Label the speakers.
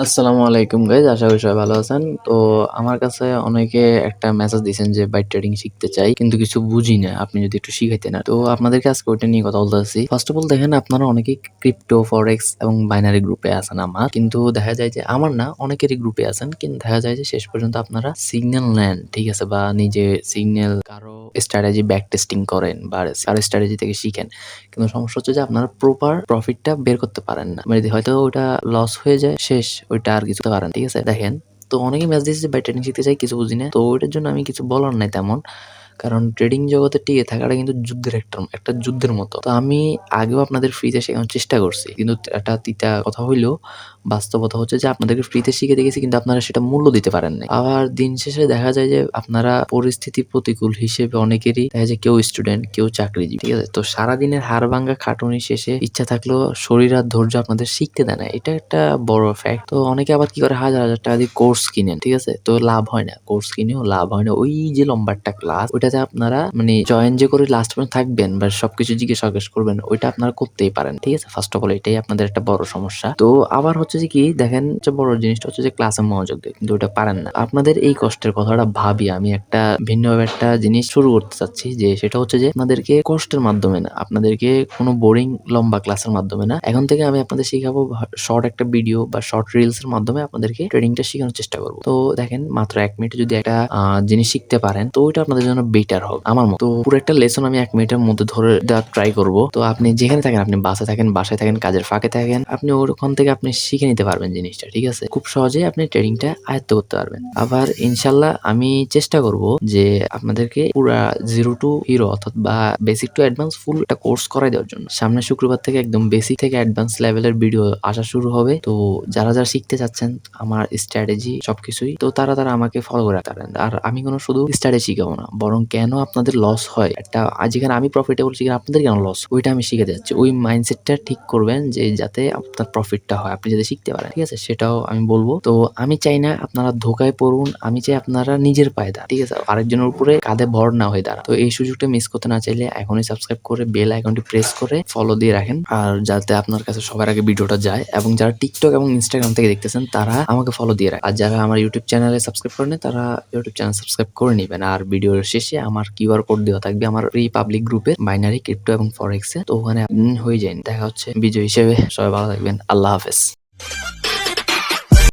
Speaker 1: আসসালামু আলাইকুম গাইজ, আশা করি সবাই ভালো আছেন। তো আমার কাছে অনেকে একটা মেসেজ দিয়েছেন যে ভাই ট্রেডিং শিখতে চাই কিন্তু কিছু বুঝি না, আপনি যদি একটু শিখাইতেন। তো আপনাদেরকে আজকে ওইটা নিয়ে কথা বলতেছি। ফার্স্ট অফ অল দেখেন, আপনারা অনেকেই ক্রিপ্টো, ফরেক্স এবং বাইনারি গ্রুপে আছেন। আমার কিন্তু দেখা যায় যে আমার না অনেকেরই গ্রুপে আছেন, কিন্তু দেখা যায় যে শেষ পর্যন্ত আপনারা সিগন্যাল নেন, ঠিক আছে, বা নিজে সিগন্যাল কারো স্ট্র্যাটেজি ব্যাক টেস্টিং করেন বা কারো স্ট্র্যাটেজি থেকে শিখেন, কিন্তু সমস্যা হচ্ছে যে আপনারা প্রপার প্রফিটটা বের করতে পারেন না। মানে হয়তো ওটা লস হয়ে যায়, শেষ, ওইটা আর কিছু পারেন, ঠিক আছে। দেখেন, তো অনেকেই মেসেজ দিয়েছে ভাই ট্রেডিং শিখতে চাই, কিছু বুঝি না। তো ওইটার জন্য আমি কিছু বলার নাই তেমন, কারণ ট্রেডিং জগতে টিকে থাকাটা কিন্তু যুদ্ধের একটা যুদ্ধের মতো। তো আমি আগেও আপনাদের ফ্রিতে শেখানোর চেষ্টা করছি, কিন্তু একটা তিতা কথা হইলেও বাস্তবতা হচ্ছে যে আপনাদেরকে ফ্রিতে শিখে দেখেছি, কিন্তু আপনারা সেটা মূল্য দিতে পারেন নাই। আবার দিন শেষে দেখা যায় যে আপনারা পরিস্থিতি প্রতিকূল হিসেবে অনেকেরই দেখা যায় কেউ স্টুডেন্ট, কেউ চাকরিজীবী, ঠিক আছে। তো সারাদিনের হাড়ভাঙ্গা খাটুনি শেষে ইচ্ছা থাকলেও শরীর আর ধৈর্য আপনাদের শিখতে দেয় না, এটা একটা বড় ফ্যাক্ট। তো অনেকে আবার কি করে, হাজার হাজার টাকা দিয়ে কোর্স কিনেন, ঠিক আছে, তো লাভ হয় না। কোর্স কিনেও লাভ হয় না। ওই যে লম্বা একটা ক্লাস, ওইটাতে আপনারা মানে জয়েন যে করে লাস্ট পর্যন্ত থাকবেন বা সবকিছু জিজ্ঞাসা করবেন, ওইটা আপনারা করতেই পারেন, ঠিক আছে। ফার্স্ট অফ অল এটাই আপনাদের একটা বড় সমস্যা। তো আবার হচ্ছে যে কি দেখেন, যে বড় জিনিসটা হচ্ছে যে ক্লাসে মনোযোগ দেয়, কিন্তু ওটা পারেন না। আপনাদের এই কষ্টের কথাটা ভাবি আমি একটা ভিন্নভাবে একটা জিনিস শুরু করতে চাচ্ছি, যে সেটা হচ্ছে যে আপনাদেরকে কষ্টের মাধ্যমে না, আপনাদেরকে কোনো বোরিং লম্বা ক্লাসের মাধ্যমে না, এখন থেকে আমি আপনাদের শিখাবো শর্ট একটা ভিডিও বা শর্ট রিলস এর মাধ্যমে আপনাদেরকে ট্রেডিংটা শেখানোর চেষ্টা করবো। তো দেখেন, মাত্র 1 মিনিটে যদি একটা জিনিস শিখতে পারেন, তো ওইটা আপনাদের জন্য বেটার হবে আমার মতো। তো পুরো একটা লেসন আমি 1 মিনিটের মধ্যে ধরে দেওয়ার ট্রাই করবো। তো আপনি যেখানে থাকেন, আপনি বাসায় থাকেন, বাসায় থাকেন, কাজের ফাঁকে থাকেন, আপনি ওখান থেকে আপনি শিখে নিতে পারবেন জিনিসটা, ঠিক আছে। খুব সহজেই আপনি ট্রেডিংটা আয়ত্ত করতে পারবেন। আবার ইনশাল্লাহ আমি চেষ্টা করব যে আপনাদেরকে পুরা জিরো টু হিরো অর্থাৎ বা বেসিক টু অ্যাডভান্স ফুল একটা কোর্স করাই দেওয়ার জন্য। সামনের শুক্রবার থেকে একদম বেসিক থেকে অ্যাডভান্স লেভেলের ভিডিও আসা শুরু হবে। তো যারা যারা শিখতে চাচ্ছেন আমার স্ট্র্যাটেজি সবকিছুই, তো তারা আমাকে ফলো করে রাখতে পারেন। আর আমি কোনো শুধু স্ট্র্যাটেজি শিখাবো না, বরং কেন আপনাদের লস হয়, একটা যেখানে আমি প্রফিটেবল সেখানে আপনাদের কেন লস, ওইটা আমি শিখাতে যাচ্ছি। ওই মাইন্ডসেটটা ঠিক করবেন যে যাতে আপনার প্রফিটটা হয়, আপনি যাতে শিখতে পারেন, ঠিক আছে, সেটাও আমি বলবো। তো আমি চাই না আপনারা ধোকায় পড়ুন, আমি চাই আপনারা নিজের পায়ে দাঁড়ান, ঠিক আছে, আরেকজনের উপরে কাঁধে ভর না হয়ে দাঁড়ান। তো এই সুযোগটা মিস করতে না চাইলে এখনই সাবস্ক্রাইব করে বেল আইকনটি প্রেস করে ফলো দিয়ে রাখেন, আর যাতে আপনার কাছে সবার আগে ভিডিওটা যায়। এবং যারা টিকটক এবং ইনস্টাগ্রাম থেকে দেখতেছেন তারা আমাকে ফলো দিয়ে রাখেন, আর যারা আমার ইউটিউব চ্যানেলে সাবস্ক্রাইব করেন তারা ইউটিউব চ্যানেল সাবস্ক্রাইব করে নেবেন। আর ভিডিওর শেষে আমার কিউআর কোড দেওয়া থাকবে আমার ফ্রি পাবলিক গ্রুপে, বাইনারি, ক্রিপ্টো এবং ফরেক্সে। তো ওখানে হয়ে যায়। দেখা হচ্ছে বিজয় হিসেবে। সবাই ভালো থাকবেন। আল্লাহ হাফেজ।